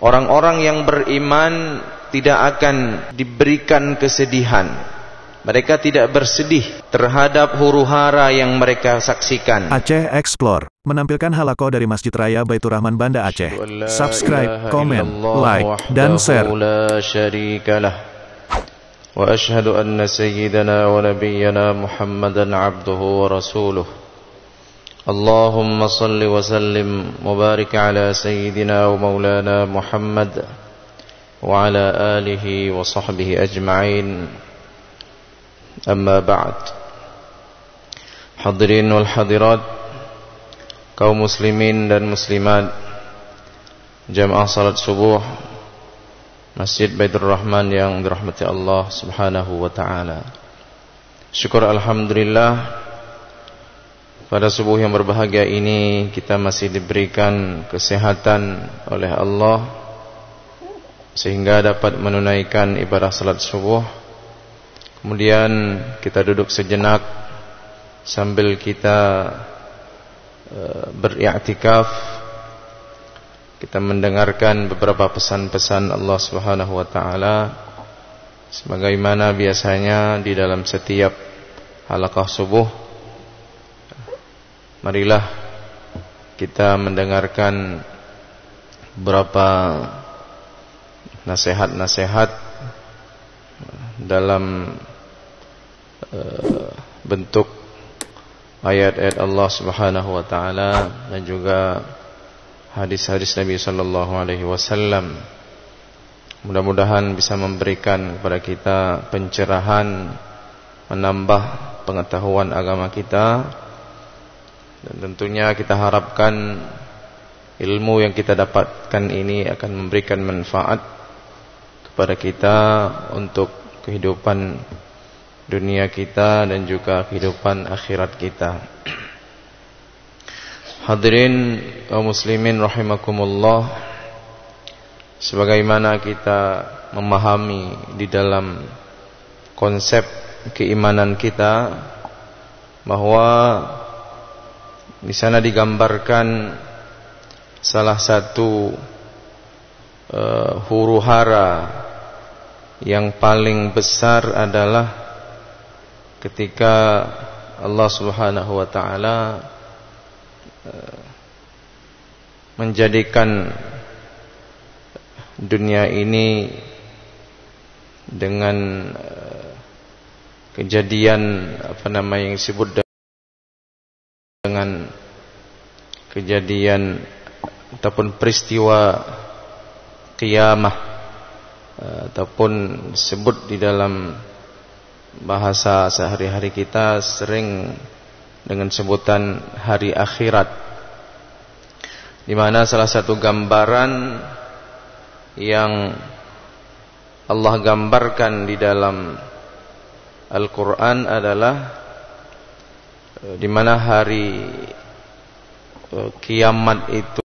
Orang-orang yang beriman tidak akan diberikan kesedihan. Mereka tidak bersedih terhadap huru-hara yang mereka saksikan. Aceh Explore menampilkan halaqah dari Masjid Raya Baitur Rahman Banda Aceh. Subscribe, komen, like, dan share. Wa ashhadu anna sayyidana wa nabiyyana Muhammadan abduhu wa rasuluh. Allahumma salli wa sallim mubarik ala sayyidina wa maulana Muhammad wa ala alihi wa sahbihi ajma'in. Amma ba'd. Hadirin wal hadirat, kaum muslimin dan muslimat, jamaah salat subuh Masjid Baitur Rahman yang dirahmati Allah Subhanahu wa taala. Syukur alhamdulillah, pada subuh yang berbahagia ini kita masih diberikan kesehatan oleh Allah sehingga dapat menunaikan ibadah salat subuh. Kemudian kita duduk sejenak sambil kita beriktikaf. Kita mendengarkan beberapa pesan-pesan Allah Subhanahu wa taala sebagaimana biasanya di dalam setiap halaqah subuh. Marilah kita mendengarkan beberapa nasihat-nasihat dalam bentuk ayat-ayat Allah Subhanahu wa taala dan juga hadis-hadis Nabi sallallahu alaihi wasallam. Mudah-mudahan bisa memberikan kepada kita pencerahan, menambah pengetahuan agama kita, dan tentunya kita harapkan ilmu yang kita dapatkan ini akan memberikan manfaat kepada kita untuk kehidupan dunia kita dan juga kehidupan akhirat kita. Hadirin kaum muslimin rahimakumullah, sebagaimana kita memahami di dalam konsep keimanan kita bahwa di sana digambarkan salah satu huru-hara yang paling besar adalah ketika Allah Subhanahu wa taala menjadikan dunia ini dengan kejadian yang disebut dengan kejadian ataupun peristiwa qiyamah, ataupun disebut di dalam bahasa sehari-hari kita sering dengan sebutan hari akhirat, di mana salah satu gambaran yang Allah gambarkan di dalam Al-Quran adalah di mana hari kiamat itu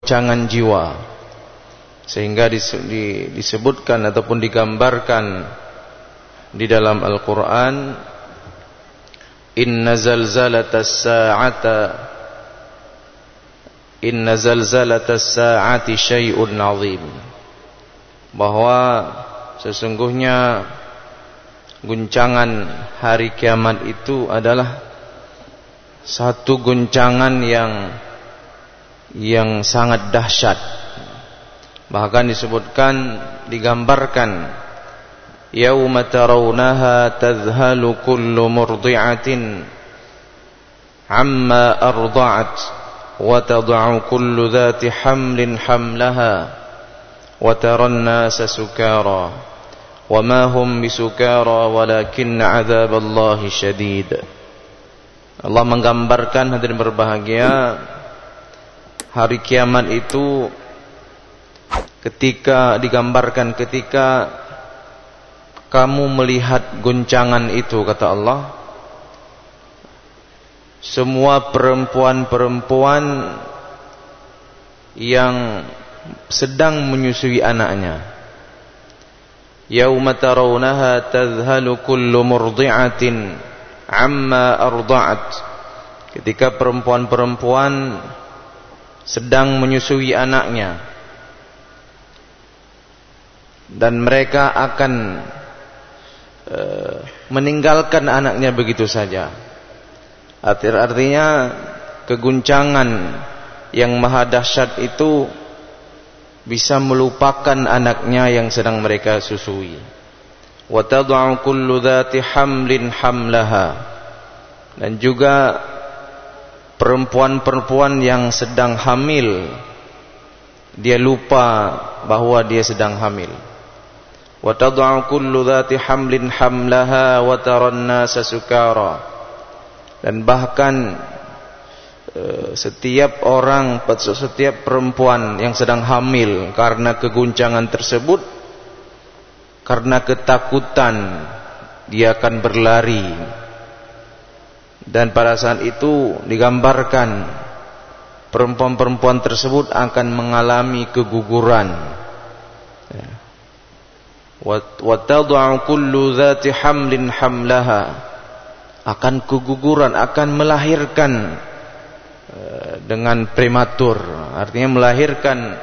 goncangan jiwa, sehingga disebutkan ataupun digambarkan di dalam Al-Quran, inna zalzalatas sa'ati syai'un 'azim, bahwa sesungguhnya guncangan hari kiamat itu adalah satu guncangan yang sangat dahsyat. Bahkan disebutkan, digambarkan, yauma tarawunaha tadhhalu kullu murdi'atin amma arda'at wa tad'u kullu dhati hamlin hamlaha wa taran nasa sukara wa ma hum bisukara walakinna 'adzaballahi syadid. Allah menggambarkan, hadirin berbahagia, hari kiamat itu digambarkan ketika kamu melihat guncangan itu, kata Allah, semua perempuan-perempuan yang sedang menyusui anaknya, yauma tarawnaha tadhhalu kullu murdi'atin amma arda'at. Ketika perempuan-perempuan sedang menyusui anaknya dan mereka akan meninggalkan anaknya begitu saja. Artinya keguncangan yang maha dahsyat itu bisa melupakan anaknya yang sedang mereka susui. Wa tad'u kullu dhati hamlin hamlaha. Dan juga perempuan-perempuan yang sedang hamil, dia lupa bahwa dia sedang hamil. Wa tad'u kullu dhati hamlin hamlaha wa taran nasa sukara. Dan bahkan setiap perempuan yang sedang hamil karena keguncangan tersebut, karena ketakutan, dia akan berlari. Dan pada saat itu digambarkan perempuan-perempuan tersebut akan mengalami keguguran. Wa tad'u kullu dhati hamlin hamlaha, akan keguguran, akan melahirkan dengan prematur, artinya melahirkan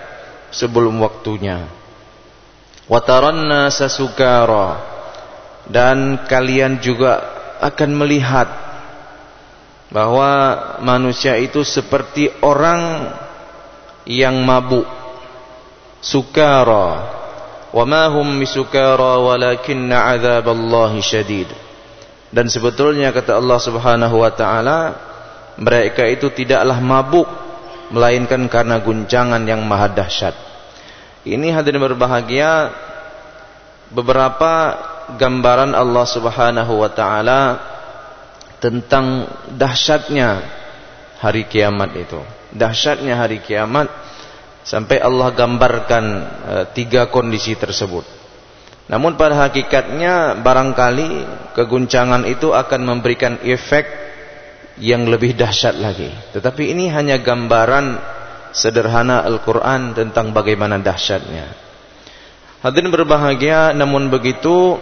sebelum waktunya. Wa taranna sasukara, dan kalian juga akan melihat bahwa manusia itu seperti orang yang mabuk. Sukara, wa ma hum bisukara walakinna 'adzaballahi syadid. Dan sebetulnya kata Allah Subhanahu wa taala, mereka itu tidaklah mabuk melainkan karena guncangan yang maha dahsyat. Ini hadirin berbahagia, beberapa gambaran Allah Subhanahu wa taala tentang dahsyatnya hari kiamat itu. Dahsyatnya hari kiamat sampai Allah gambarkan 3 kondisi tersebut. Namun pada hakikatnya barangkali keguncangan itu akan memberikan efek yang lebih dahsyat lagi. Tetapi ini hanya gambaran sederhana Al-Quran tentang bagaimana dahsyatnya. Hadirin berbahagia, namun begitu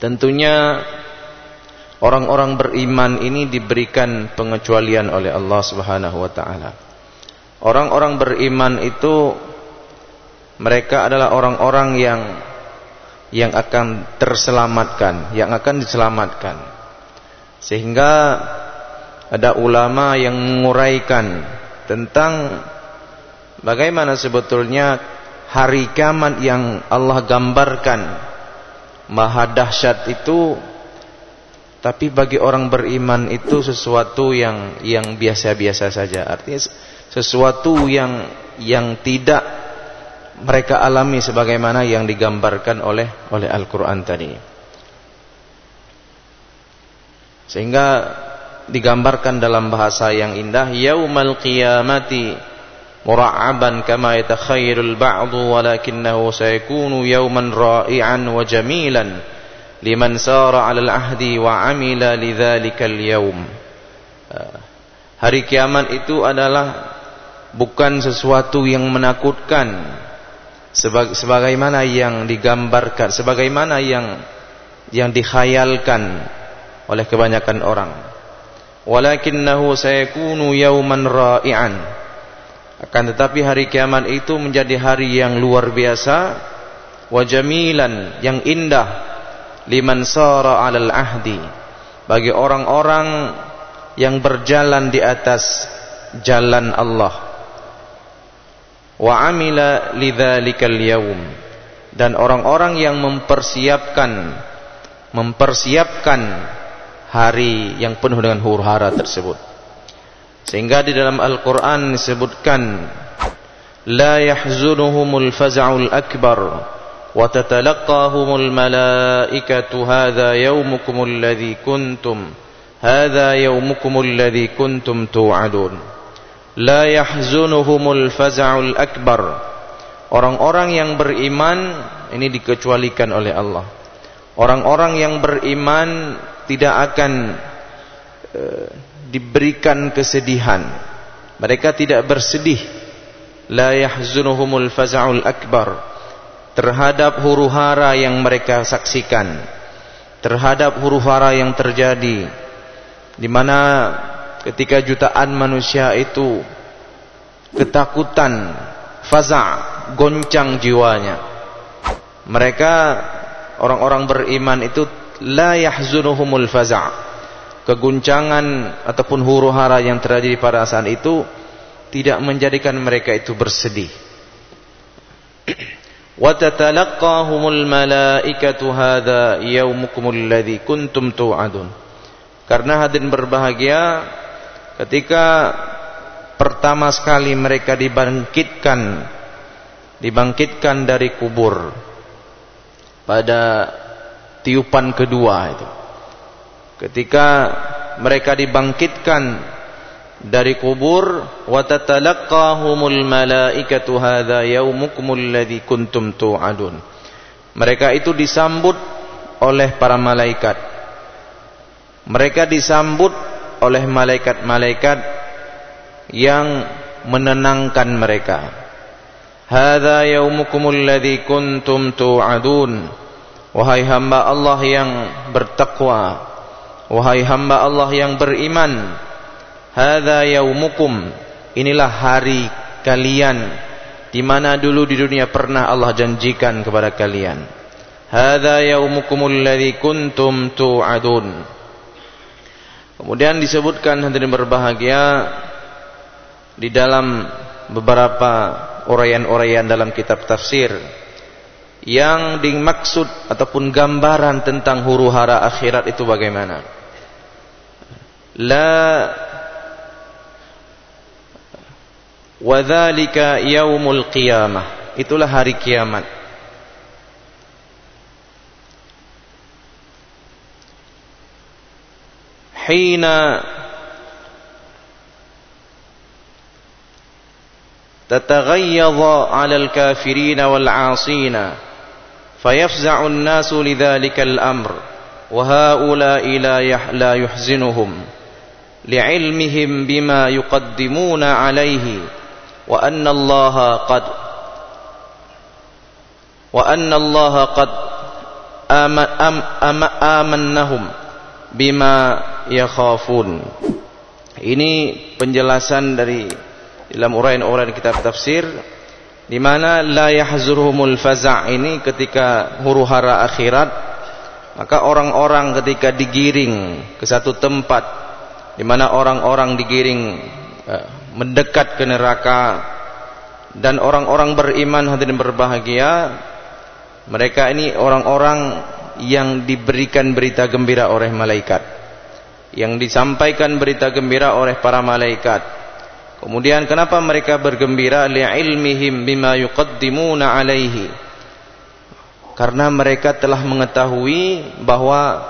tentunya orang-orang beriman ini diberikan pengecualian oleh Allah Subhanahu wa taala. Orang-orang beriman itu mereka adalah orang-orang yang akan terselamatkan, yang akan diselamatkan. Sehingga ada ulama yang menguraikan tentang bagaimana sebetulnya hari kiamat yang Allah gambarkan maha dahsyat itu, tapi bagi orang beriman itu sesuatu yang biasa-biasa saja. Artinya sesuatu yang tidak mereka alami sebagaimana yang digambarkan oleh Al-Quran tadi. Sehingga digambarkan dalam bahasa yang indah, yaumal qiyamati mura'aban kama yatakhayyalul ba'du walakinnahu sayakunu yauman ra'i'an wa jamilan liman sara 'alal ahdi wa 'amila lidzalikal yaum. Hari kiamat itu adalah bukan sesuatu yang menakutkan sebagaimana yang digambarkan, sebagaimana yang dikhayalkan oleh kebanyakan orang. Walakinnahu sayakunu yauman ra'i'an, akan tetapi hari kiamat itu menjadi hari yang luar biasa, wa jamilan, yang indah, liman sara 'alal ahdi, bagi orang-orang yang berjalan di atas jalan Allah, wa amila lidzalikal yaum, dan orang-orang yang mempersiapkan hari yang penuh dengan huru-hara tersebut. Sehingga di dalam Al-Quran disebutkan, la yahzunuhumul faza'ul akbar wa tatalaqahumul malaikatu hadha yawmukumul ladzi kuntum tu'adun. La yahzunuhumul faza'ul akbar, orang-orang yang beriman ini dikecualikan oleh Allah. Orang-orang yang beriman tidak akan diberikan kesedihan, mereka tidak bersedih. La yahzunuhumul faza'ul akbar, terhadap huru-hara yang mereka saksikan, terhadap huru-hara yang terjadi, di mana ketika jutaan manusia itu ketakutan, faza', goncang jiwanya. Mereka orang-orang beriman itu la yahzunuhumul faza', keguncangan ataupun huru-hara yang terjadi pada saat itu tidak menjadikan mereka itu bersedih. Wa tatalaqahumul malaikatu hadza yaumukumul ladzi kuntum tu'adun. Karena hadirin berbahagia, ketika pertama sekali mereka dibangkitkan dari kubur pada tiupan kedua itu. Ketika mereka dibangkitkan dari kubur, wa tatalaqahumul malaikatu hadza yaumukumul ladzi kuntum tu'adun. Mereka itu disambut oleh para malaikat. Mereka disambut oleh malaikat-malaikat yang menenangkan mereka. Hadza yaumukumul ladzi kuntum tu'adun. Wahai hamba Allah yang bertakwa, wahai hamba Allah yang beriman, hadza yaumukum, inilah hari kalian di mana dulu di dunia pernah Allah janjikan kepada kalian. Hadza yaumukumul ladzi kuntum tu'adun. Kemudian disebutkan hadirin berbahagia di dalam beberapa uraian-uraian dalam kitab tafsir yang dimaksud ataupun gambaran tentang huru-hara akhirat itu bagaimana. Wadzalika yaumul qiyamah, itulah hari kiamat. Hina tataghayyadha 'alal kafirina wal 'asina fayafza'u an-nasu lidzalika al-amr wa haula'i la yuhzinuhum li'ilmihim bima yuqaddimuna 'alaihi wa anna Allah qad amannahum bima yakhafun. Ini penjelasan dari dalam uraian-uraian kitab tafsir, di mana la yahzurhumul faza' ini ketika huru-hara akhirat, maka orang-orang ketika digiring ke satu tempat di mana orang-orang digiring mendekat ke neraka, dan orang-orang beriman hadirin berbahagia, mereka ini orang-orang yang diberikan berita gembira oleh malaikat, yang disampaikan berita gembira oleh para malaikat. Kemudian kenapa mereka bergembira? Li'ilmihim bima yuqaddimuna alaihi, karena mereka telah mengetahui bahwa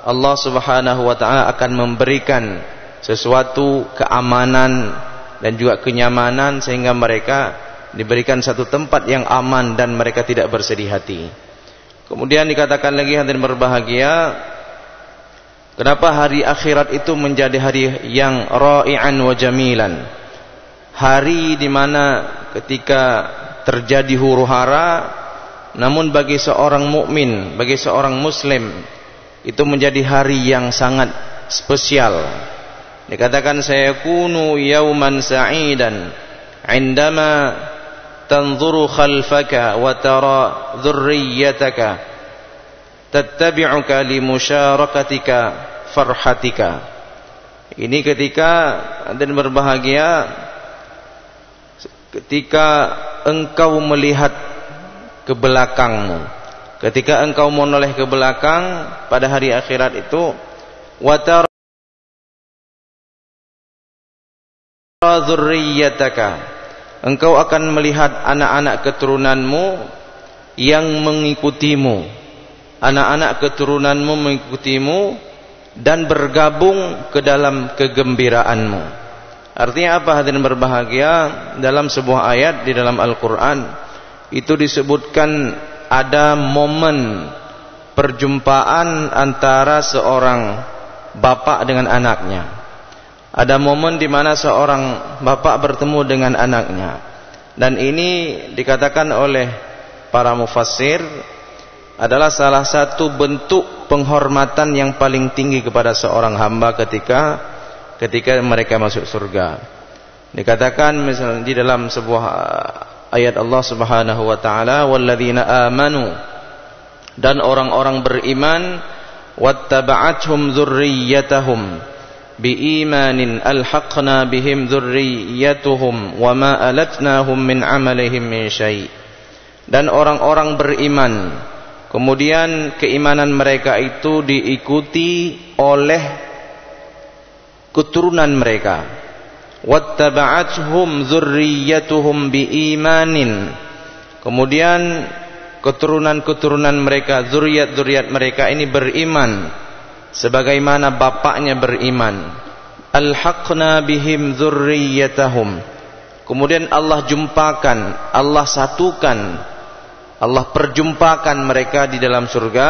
Allah Subhanahu wa ta'ala akan memberikan sesuatu keamanan dan juga kenyamanan, sehingga mereka diberikan satu tempat yang aman dan mereka tidak bersedih hati. Kemudian dikatakan lagi hadirin berbahagia, kenapa hari akhirat itu menjadi hari yang ra'i'an wa jamilan, hari di mana ketika terjadi huru-hara, namun bagi seorang mukmin, bagi seorang muslim, itu menjadi hari yang sangat spesial. Dikatakan sayakunu yauman sa'idan indama tanzuru khalfaka wa tara dhurriyyataka tattabi'uka li musharakatika farhatika. Ini ketika Anda berbahagia, ketika engkau melihat ke belakangmu, ketika engkau menoleh ke belakang pada hari akhirat itu, wa tara dzurriyyataka, engkau akan melihat anak-anak keturunanmu yang mengikutimu, anak-anak keturunanmu mengikutimu dan bergabung ke dalam kegembiraanmu. Artinya apa hadirin berbahagia? Dalam sebuah ayat di dalam Al-Quran itu disebutkan ada momen perjumpaan antara seorang bapak dengan anaknya. Ada momen di mana seorang bapak bertemu dengan anaknya, dan ini dikatakan oleh para mufassir adalah salah satu bentuk penghormatan yang paling tinggi kepada seorang hamba ketika mereka masuk surga. Dikatakan misalnya di dalam sebuah ayat Allah Subhanahu wa taala, walladzina amanu, dan orang-orang beriman, wattaba'athum dzurriyyatahum biimanin alhaqna bihim dzurriyyatuhum wama alatnahum min amalihim min syai'. Dan orang-orang beriman, kemudian keimanan mereka itu diikuti oleh keturunan mereka. Wattaba'athum dzurriyyatuhum biimanin, kemudian keturunan-keturunan mereka, zuriat-zuriat mereka ini beriman sebagaimana bapaknya beriman. Alhaqna bihim dzurriyyatahum, kemudian Allah jumpakan, Allah satukan, Allah perjumpakan mereka di dalam surga.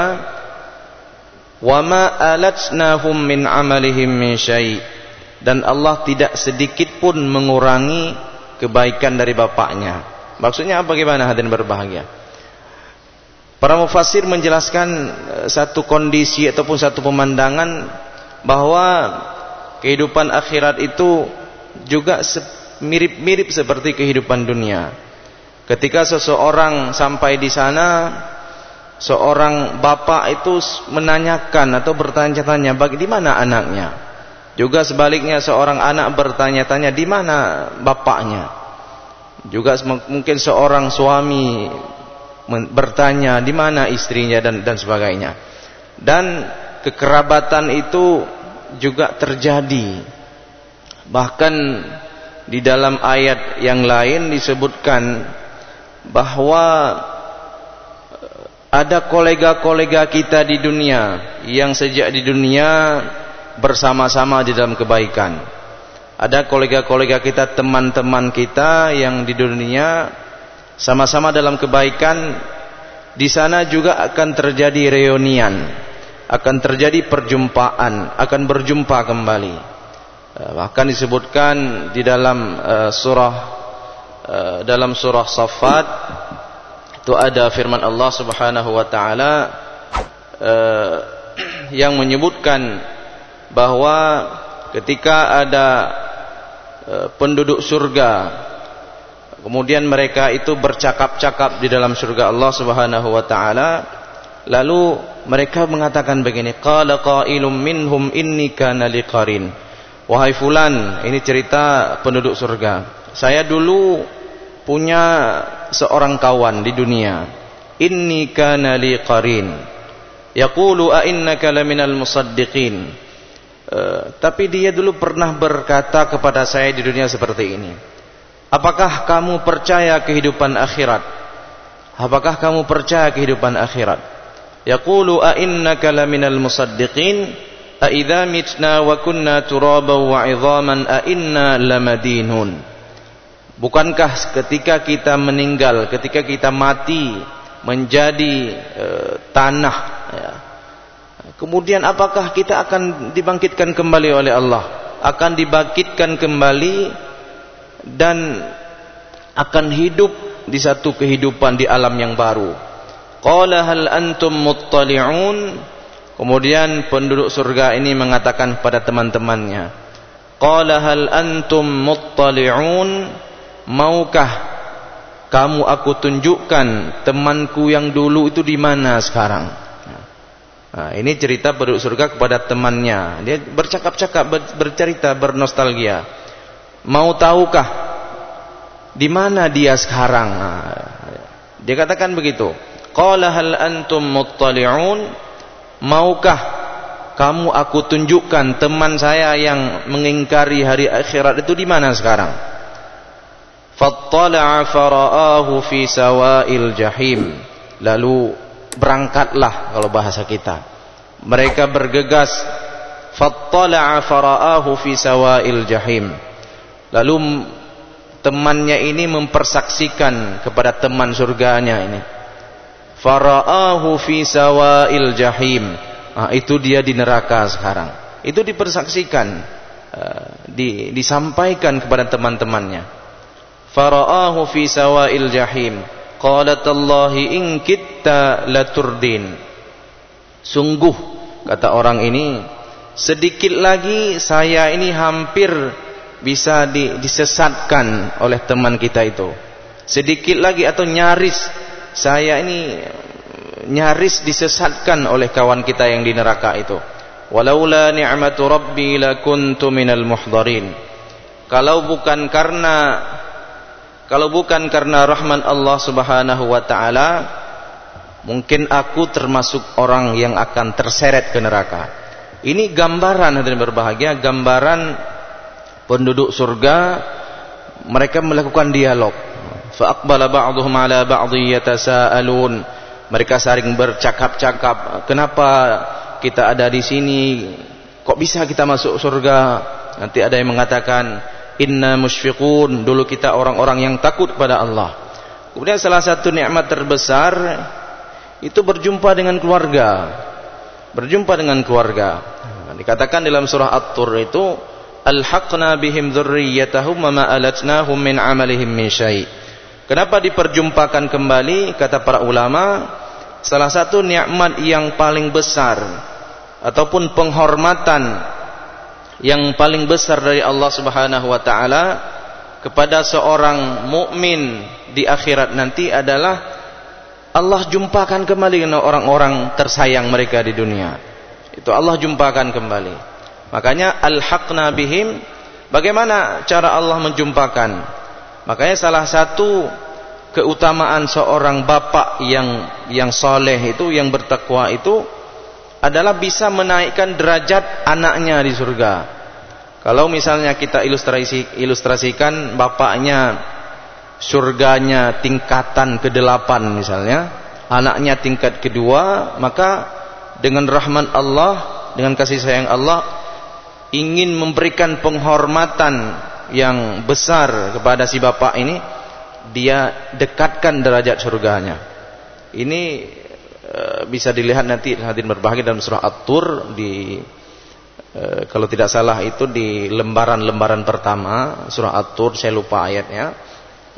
Wama alatnahum min amalihim min syai', dan Allah tidak sedikit pun mengurangi kebaikan dari bapaknya. Maksudnya apa, gimana hadirin berbahagia? Para mufassir menjelaskan satu kondisi ataupun satu pemandangan bahwa kehidupan akhirat itu juga mirip-mirip seperti kehidupan dunia. Ketika seseorang sampai di sana, seorang bapak itu menanyakan atau bertanya-tanya, di mana anaknya? Juga sebaliknya seorang anak bertanya-tanya, di mana bapaknya? Juga mungkin seorang suami bertanya, di mana istrinya, dan sebagainya. Dan kekerabatan itu juga terjadi. Bahkan di dalam ayat yang lain disebutkan bahwa ada kolega-kolega kita di dunia yang sejak di dunia bersama-sama di dalam kebaikan. Ada kolega-kolega kita, teman-teman kita yang di dunia sama-sama dalam kebaikan. Di sana juga akan terjadi reunian, akan terjadi perjumpaan, akan berjumpa kembali. Bahkan disebutkan di dalam surah Saffat itu ada firman Allah Subhanahu wa taala yang menyebutkan bahwa ketika ada penduduk surga, kemudian mereka itu bercakap-cakap di dalam surga Allah Subhanahu wa taala, lalu mereka mengatakan begini, qala qailum minhum inni kana liqarin. Wahai fulan, ini cerita penduduk surga, saya dulu punya seorang kawan di dunia, inni kana liqarin yaqulu a innaka laminal musaddiqin. Tapi dia dulu pernah berkata kepada saya di dunia seperti ini, apakah kamu percaya kehidupan akhirat? Apakah kamu percaya kehidupan akhirat? Yaqulu a innaka laminal musaddiqin a idza mitna wa kunna turaban wa 'idhaman a inna lamadinun. Bukankah ketika kita meninggal, ketika kita mati menjadi tanah, ya, kemudian apakah kita akan dibangkitkan kembali oleh Allah? Akan dibangkitkan kembali dan akan hidup di satu kehidupan di alam yang baru. Qala hal antum muttali'un. Kemudian penduduk surga ini mengatakan kepada teman-temannya, qala hal antum muttali'un. Maukah kamu aku tunjukkan temanku yang dulu itu di mana sekarang? Nah, ini cerita penduduk surga kepada temannya. Dia bercakap-cakap, bercerita, bernostalgia. Mau tahukah di mana dia sekarang? Nah, dia katakan begitu. Qala hal antum muttali'un. Maukah kamu aku tunjukkan teman saya yang mengingkari hari akhirat itu di mana sekarang? Fattala'a fara'ahu fi sawa'il jahim. Lalu berangkatlah, kalau bahasa kita, mereka bergegas. Fattala'a fara'ahu fi sawa'il jahim. Lalu temannya ini mempersaksikan kepada teman surganya ini, fara'ahu fi sawa'il jahim. Itu dia di neraka sekarang. Itu dipersaksikan, disampaikan kepada teman-temannya. Fara'ahu fi sawa'il jahim. qalatallahi in kitta laturdin. Sungguh, kata orang ini, sedikit lagi saya ini hampir bisa disesatkan oleh teman kita itu. Sedikit lagi atau nyaris, saya ini nyaris disesatkan oleh kawan kita yang di neraka itu. Walaula ni'matu rabbi lakuntu minal muhdharin. Kalau bukan karena rahman Allah Subhanahu wa taala, mungkin aku termasuk orang yang akan terseret ke neraka. Ini gambaran, hadirin berbahagia, gambaran penduduk surga. Mereka melakukan dialog. Fa aqbala ba'dhum 'ala ba'dhi yatasaalun. Mereka saling bercakap-cakap, kenapa kita ada di sini? Kok bisa kita masuk surga? Nanti ada yang mengatakan, inna musyfiqun, dulu kita orang-orang yang takut kepada Allah. Kemudian salah satu nikmat terbesar itu berjumpa dengan keluarga. Berjumpa dengan keluarga. Dikatakan dalam surah At-Tur itu, alhaqna bihim dzurriyyatahum wa ma alatnahum min amalihim min syai'. Kenapa diperjumpakan kembali? Kata para ulama, salah satu nikmat yang paling besar ataupun penghormatan yang paling besar dari Allah Subhanahu wa taala kepada seorang mukmin di akhirat nanti adalah Allah jumpakan kembali dengan orang-orang tersayang mereka di dunia. Itu Allah jumpakan kembali. Makanya alhaqna bihim. Bagaimana cara Allah menjumpakan? Makanya salah satu keutamaan seorang bapak yang soleh itu, yang bertakwa itu adalah bisa menaikkan derajat anaknya di surga. Kalau misalnya kita ilustrasikan bapaknya surganya tingkatan ke-8 misalnya, anaknya tingkat kedua, maka dengan rahman Allah, dengan kasih sayang Allah, ingin memberikan penghormatan yang besar kepada si bapak ini, dia dekatkan derajat surganya. Ini bisa dilihat nanti hadirin berbahagia dalam surah At-Tur kalau tidak salah itu di lembaran pertama surah At-Tur, saya lupa ayatnya,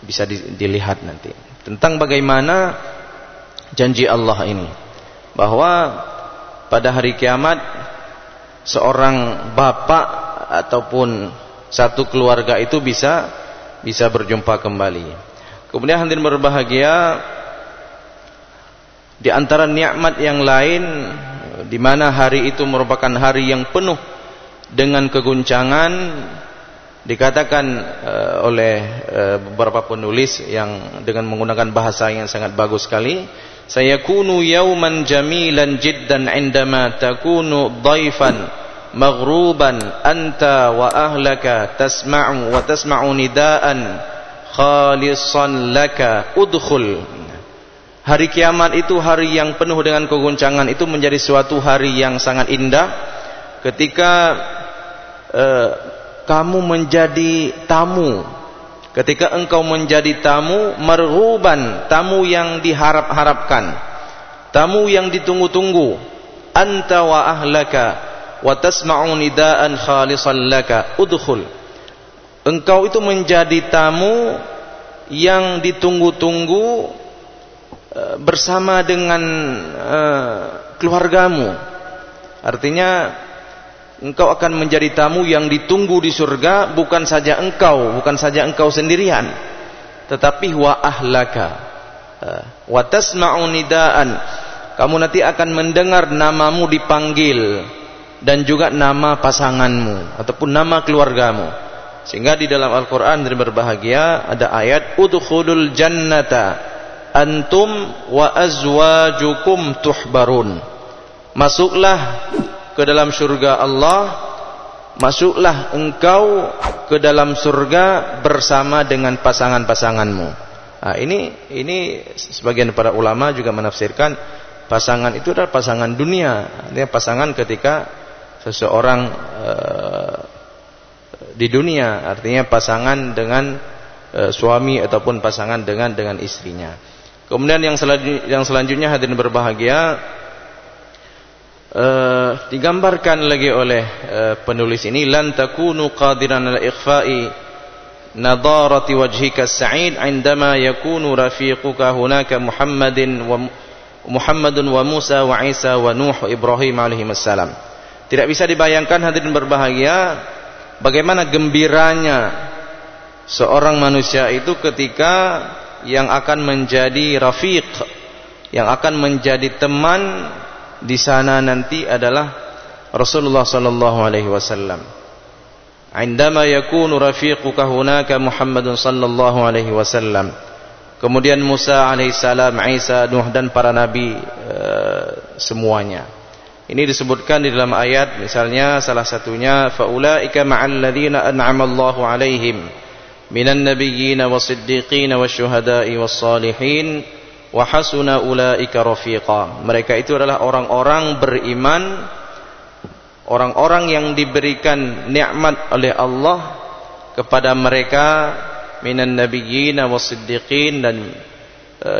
bisa dilihat nanti tentang bagaimana janji Allah ini, bahwa pada hari kiamat seorang bapak ataupun satu keluarga itu bisa berjumpa kembali. Kemudian hadirin berbahagia, di antara nikmat yang lain, di mana hari itu merupakan hari yang penuh dengan keguncangan, dikatakan oleh beberapa penulis yang dengan menggunakan bahasa yang sangat bagus sekali, sayakunu yauman jamilan jiddan indama takunu dhaifan maghruban anta wa ahlaka tasma'u nidaan khalisan laka udkhul. Hari kiamat itu hari yang penuh dengan keguncangan, itu menjadi suatu hari yang sangat indah ketika kamu menjadi tamu, ketika engkau menjadi tamu marghuban, tamu yang diharap-harapkan, tamu yang ditunggu-tunggu, anta wa ahlaka wa tasma'u nidaan khalisan laka udkhul. Engkau itu menjadi tamu yang ditunggu-tunggu bersama dengan keluargamu. Artinya engkau akan menjadi tamu yang ditunggu di surga, bukan saja engkau sendirian, tetapi wa ahlaka wa tasma'u nidaan. Kamu nanti akan mendengar namamu dipanggil, dan juga nama pasanganmu ataupun nama keluargamu. Sehingga di dalam Al-Quran berbahagia ada ayat udkhulul jannata antum wa azwajukum tuhbarun. Masuklah ke dalam surga Allah, masuklah engkau ke dalam surga bersama dengan pasangan-pasanganmu. Nah, ini sebagian para ulama juga menafsirkan pasangan itu adalah pasangan dunia. Artinya pasangan ketika seseorang di dunia, artinya pasangan dengan suami ataupun pasangan dengan istrinya. Kemudian yang selanjutnya hadirin berbahagia, digambarkan lagi oleh penulis ini, lan takunu qadiran al ikhfa'i nadarati wajhika as-sa'id 'indama yakunu rafiquka hunaka Muhammadun wa Musa wa Isa wa Nuh wa Ibrahim alaihi wassalam. Tidak bisa dibayangkan hadirin berbahagia bagaimana gembiranya seorang manusia itu ketika yang akan menjadi rafiq, yang akan menjadi teman di sana nanti adalah Rasulullah sallallahu alaihi wasallam. Indama yakunu rafiquka hunaka Muhammadun sallallahu alaihi wasallam. Kemudian Musa alaihissalam, Isa, Nuh dan para nabi semuanya. Ini disebutkan di dalam ayat, misalnya salah satunya faulaika ma'al ladzina an'ama Allahu alaihim minan nabiyyin wasiddiqin wasyuhada'i wassalihin wa hasuna ulaika rafiqa. Mereka itu adalah orang-orang beriman, orang-orang yang diberikan nikmat oleh Allah kepada mereka minan nabiyyin wasiddiqin, dan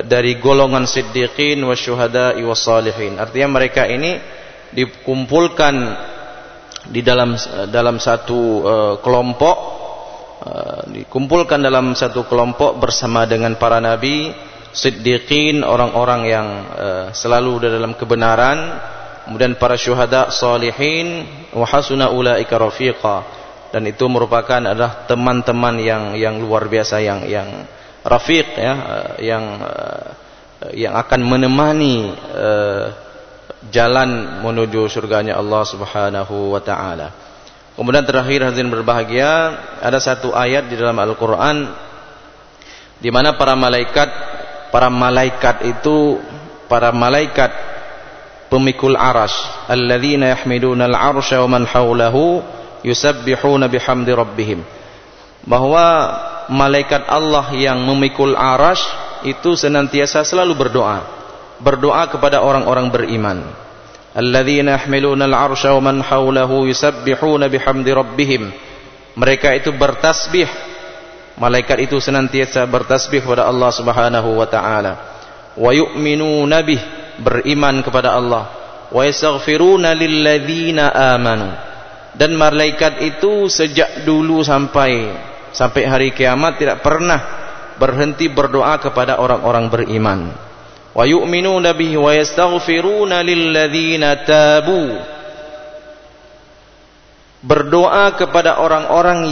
dari golongan siddiqin wasyuhada'i wassalihin. Artinya mereka ini dikumpulkan di dalam satu kelompok, dikumpulkan dalam satu kelompok bersama dengan para nabi, siddiqin, orang-orang yang selalu dalam kebenaran, kemudian para syuhada, salihin, wa hasuna ulaika rafiqa. Dan itu merupakan adalah teman-teman yang luar biasa, yang rafiq, ya, yang akan menemani jalan menuju surganya Allah Subhanahu wa taala. Kemudian terakhir hadirin berbahagia, ada satu ayat di dalam Al-Qur'an di mana para malaikat pemikul arasy, alladzina yahmiluna al-arsya wa man haulahu yusabbihuna bihamdi rabbihim, bahwa malaikat Allah yang memikul arasy itu senantiasa selalu berdoa kepada orang-orang beriman. Alladzina yahmiluna al-arsya wa man haulahu yusabbihuna bihamdi rabbihim. Mereka itu bertasbih, malaikat itu senantiasa bertasbih kepada Allah Subhanahu wa taala. Wa yu'minuna bih, beriman kepada Allah. Wa yastaghfiruna lilladzina amanu. Dan malaikat itu sejak dulu sampai hari kiamat tidak pernah berhenti berdoa kepada orang-orang beriman. Wa yu'minuna bihi wa yastaghfiruna lilladzina tabu. Berdoa kepada orang-orang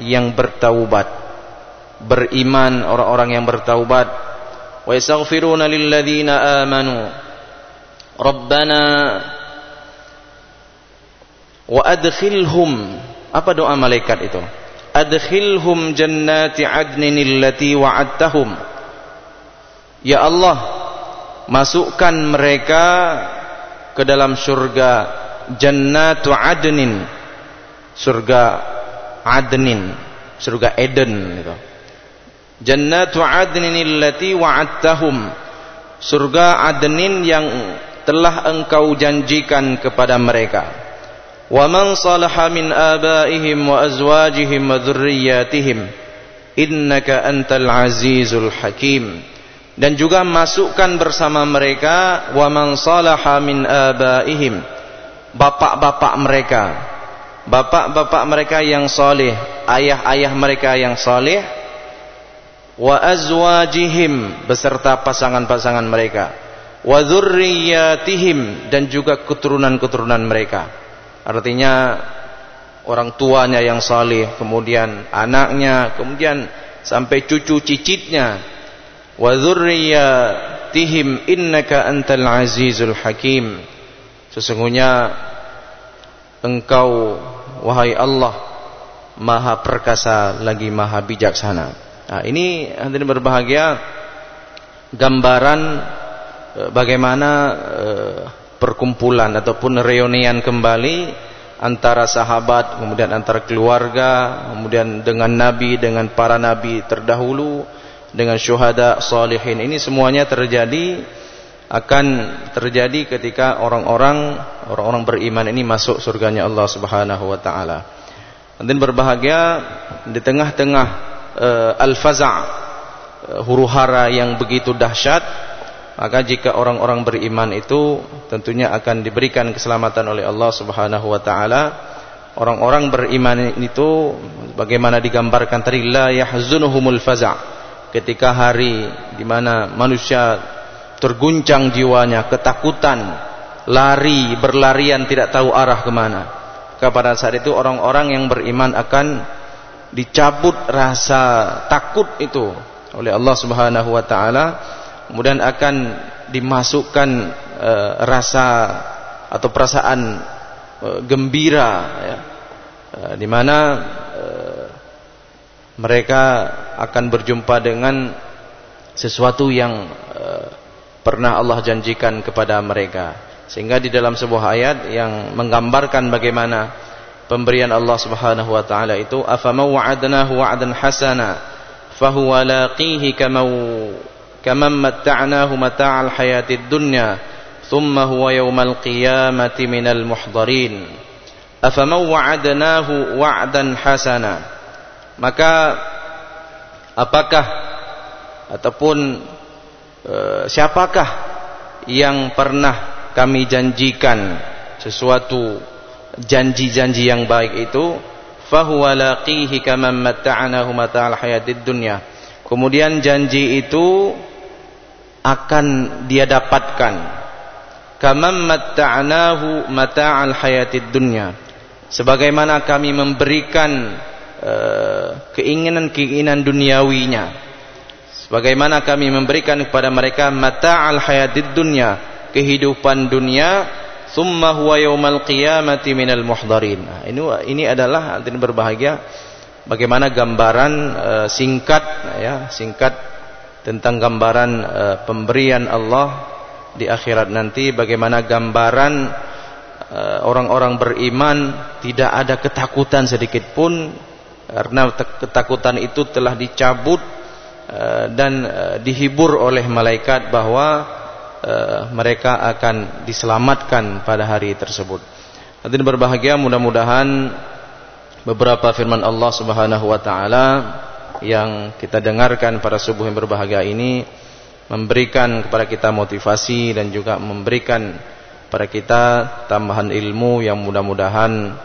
yang bertaubat, beriman, orang-orang yang bertaubat. Wa yastaghfiruna lilladzina amanu. Rabbana wa adkhilhum, apa doa malaikat itu? Adkhilhum jannati adnin allati wa'adtahum. Ya Allah, masukkan mereka ke dalam surga jannatu adnin, surga adnin, surga Eden gitu. Jannatu adnin allati wa'adtahum, surga adnin yang telah engkau janjikan kepada mereka. Wa man salaha min abaihim wa azwajihim wa dzurriyyatihim innaka antal azizul hakim. Dan juga masukkan bersama mereka wa man salaha min abaihim, bapak-bapak mereka yang saleh, ayah-ayah mereka yang saleh, wa azwajihim, beserta pasangan-pasangan mereka, wa dzurriyyatihim, dan juga keturunan-keturunan mereka. Artinya orang tuanya yang saleh, kemudian anaknya, kemudian sampai cucu cicitnya. Wa dzurriyyatihim innaka antal azizul hakim. Sesungguhnya engkau, wahai Allah, maha perkasa lagi maha bijaksana. Nah, ini hadirin berbahagia gambaran bagaimana perkumpulan ataupun reunian kembali antara sahabat, kemudian antara keluarga, kemudian dengan nabi, dengan para nabi terdahulu, dengan syuhada, salihin. Ini semuanya akan terjadi ketika orang-orang beriman ini masuk surganya Allah Subhanahu wa taala. Dan berbahagia di tengah-tengah al-faza', huru-hara yang begitu dahsyat, maka jika orang-orang beriman itu tentunya akan diberikan keselamatan oleh Allah Subhanahu wa taala, orang-orang beriman itu bagaimana digambarkan tadi, la yahzunuhumul faza', ketika hari di mana manusia terguncang jiwanya, ketakutan, berlarian tidak tahu arah kemana. Pada saat itu orang-orang yang beriman akan dicabut rasa takut itu oleh Allah Subhanahu wa taala, kemudian akan dimasukkan rasa atau perasaan gembira, ya, di mana mereka akan berjumpa dengan sesuatu yang pernah Allah janjikan kepada mereka. Sehingga di dalam sebuah ayat yang menggambarkan bagaimana pemberian Allah Subhanahu wa taala itu, afaman wa'adnahu wa'dan hasana fahuwa laqihi kaman matta'nahu mata'al hayatid dunya thumma huwa yawmal qiyamati minal muhdharin. Afaman wa'adnahu wa'dan hasana, maka apakah ataupun siapakah yang pernah kami janjikan sesuatu janji-janji yang baik itu, fahuwa laqihi kaman matta'nahu mata'al hayatid dunya, kemudian janji itu akan dia dapatkan, kaman matta'nahu mata'al hayatid dunya, sebagaimana kami memberikan keinginan-keinginan duniawinya, sebagaimana kami memberikan kepada mereka mata'al hayatid dunya, kehidupan dunia, thumma huwa yaumal qiyamati minal muhdharin. Nah, ini adalah hadirin berbahagia bagaimana gambaran singkat tentang gambaran pemberian Allah di akhirat nanti, bagaimana gambaran orang-orang beriman tidak ada ketakutan sedikit pun, karena ketakutan itu telah dicabut dan dihibur oleh malaikat bahwa mereka akan diselamatkan pada hari tersebut. Hadirin berbahagia, mudah-mudahan beberapa firman Allah Subhanahu wa taala yang kita dengarkan pada subuh yang berbahagia ini memberikan kepada kita motivasi dan juga memberikan kepada kita tambahan ilmu yang mudah-mudahan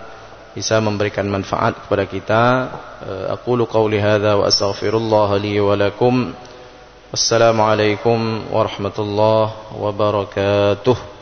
bisa memberikan manfaat kepada kita. Aqulu qawli hadza wa astaghfirullah li wa lakum. Wassalamualaikum warahmatullahi wabarakatuh.